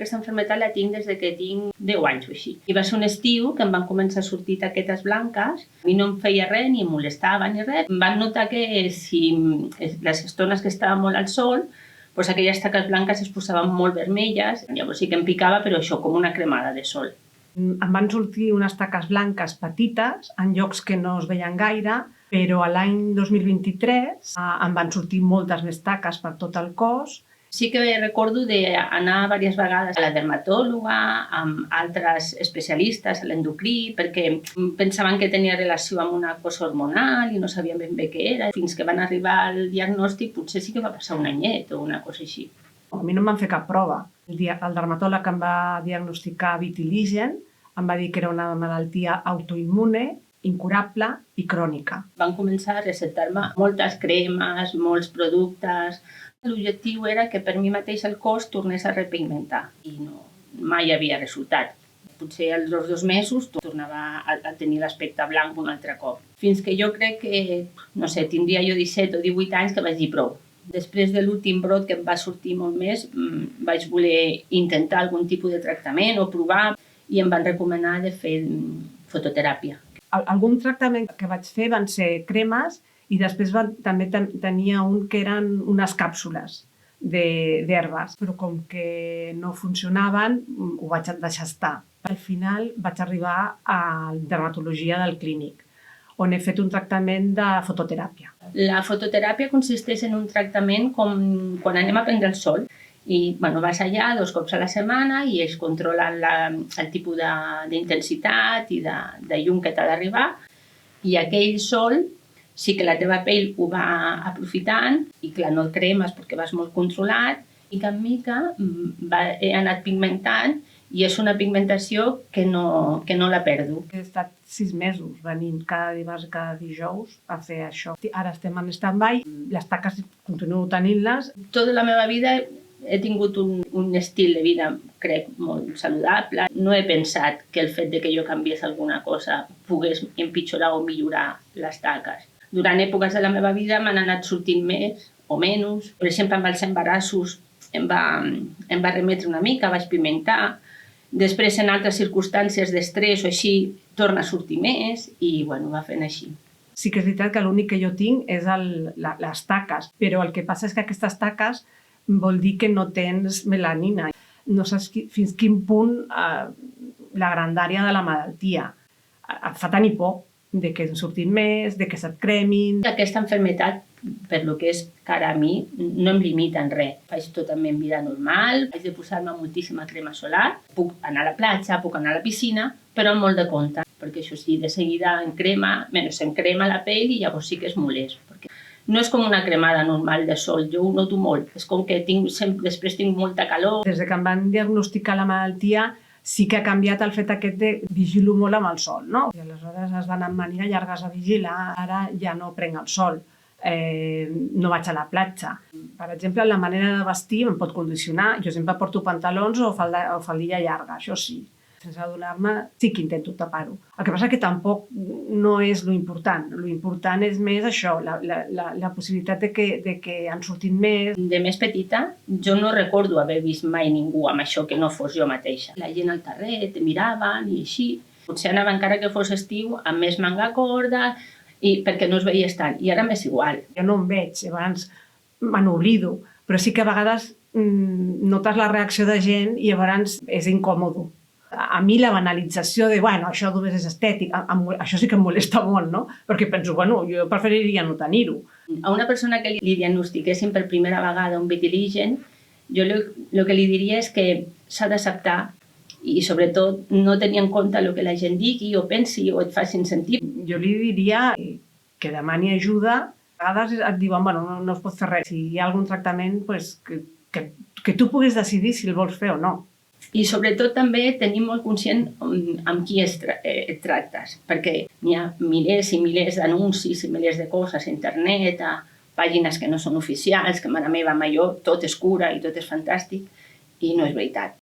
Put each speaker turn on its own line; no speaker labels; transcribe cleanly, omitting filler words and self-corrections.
aquesta malaltia la tinc des que tinc 10 anys o així. I va ser un estiu que em van començar a sortir taquetes blanques. A mi no em feia res, ni em molestava ni res. Em van notar que si les estones que estava molt al sol, doncs aquelles taques blanques es posaven molt vermelles. Llavors sí que em picava, però això, com una cremada de sol.
Em van sortir unes taques blanques petites en llocs que no es veien gaire, però a l'any 2023 em van sortir moltes més taques per tot el cos.
Sí que recordo d'anar diverses vegades a la dermatòloga, amb altres especialistes, a l'endocrí, perquè pensaven que tenia relació amb una cosa hormonal i no sabien ben bé què era. Fins que van arribar al diagnòstic, potser sí que va passar un anyet o una cosa així.
A mi no em van fer cap prova. El dermatòleg em va diagnosticar vitiligen, em va dir que era una malaltia autoimmune, incurable i crònica.
Van començar a receptar-me moltes cremes, molts productes. L'objectiu era que per mi mateix el cos tornés a repigmentar i mai hi havia resultat. Potser als 2 mesos tornava a tenir l'aspecte blanc un altre cop. Fins que jo crec que, no sé, tindria jo 17 o 18 anys que vaig dir prou. Després de l'últim brot que em va sortir molt més, vaig voler intentar algun tipus de tractament o provar i em van recomanar de fer fototeràpia.
Algun tractament que vaig fer van ser cremes i després també tenia un que eren unes càpsules d'herbes, però com que no funcionaven ho vaig deixar estar. Al final vaig arribar a la dermatologia del clínic, on he fet un tractament de fototeràpia.
La fototeràpia consisteix en un tractament com quan anem a prendre el sol. I vas allà 2 cops a la setmana i ells controlen el tipus d'intensitat i de llum que t'ha d'arribar. I aquell sol sí que la teva pell ho va aprofitant i clar, no el cremes perquè vas molt controlat i que en mica he anat pigmentant i és una pigmentació que no la perdo.
He estat 6 mesos venint cada dimarts i cada dijous a fer això. Ara estem en stand-by, les taques continuo tenint-les.
Tota la meva vida he tingut un estil de vida, crec, molt saludable. No he pensat que el fet que jo canviés alguna cosa pogués empitjorar o millorar les taques. Durant èpoques de la meva vida m'han anat sortint més o menys. Per exemple, amb els embarassos em va remetre una mica, vaig pigmentar. Després, en altres circumstàncies d'estrès o així, torna a sortir més i va fent així.
Sí que és veritat que l'únic que jo tinc és les taques, però el que passa és que aquestes taques vol dir que no tens melanina. No saps fins quin punt la grandària de la malaltia. Et fa tenir por de que en surtin més, de que se't cremin.
Aquesta malaltia, per lo que és cara a mi, no em limita en res. Faig tota la meva vida normal, haig de posar-me moltíssima crema solar, puc anar a la platja, puc anar a la piscina, però amb molt de compte, perquè això sí, de seguida em crema la pell i llavors sí que és molest. No és com una cremada normal de sol, jo ho noto molt. És com que després tinc molta calor.
Des que em van diagnosticar la malaltia, sí que ha canviat el fet aquest de vigilo molt amb el sol, no? I aleshores es van amb màniga llargues a vigilar, ara ja no prenc el sol, no vaig a la platja. Per exemple, la manera de vestir em pot condicionar. Jo sempre porto pantalons o faldilla llarga, això sí. Sense adonar-me, sí que intento tapar-ho. El que passa és que tampoc no és lo important. Lo important és més això, la possibilitat de que han sortit més.
De més petita, jo no recordo haver vist mai ningú amb això que no fos jo mateixa. La gent al carrer te miraven i així. Potser anava encara que fos estiu amb més manga corda perquè no es veies tant. I ara m'és igual.
Jo no em veig, llavors me n'oblido. Però sí que a vegades notes la reacció de gent i llavors és incòmode. A mi la banalització de, això només és estètic, això sí que em molesta molt, no? Perquè penso, jo preferiria no tenir-ho.
A una persona que li diagnostiquessin per primera vegada un vitiligen, jo el que li diria és que s'ha d'acceptar i sobretot no tenir en compte el que la gent digui o pensi o et facin sentir.
Jo li diria que demani ajuda. A vegades et diuen, no es pot fer res. Si hi ha algun tractament, que tu puguis decidir si el vols fer o no.
I sobretot també tenir molt conscient amb qui et tractes, perquè hi ha milers i milers d'anuncis i milers de coses a internet, a pàgines que no són oficials, que mare meva, tot és cura i tot és fantàstic, i no és veritat.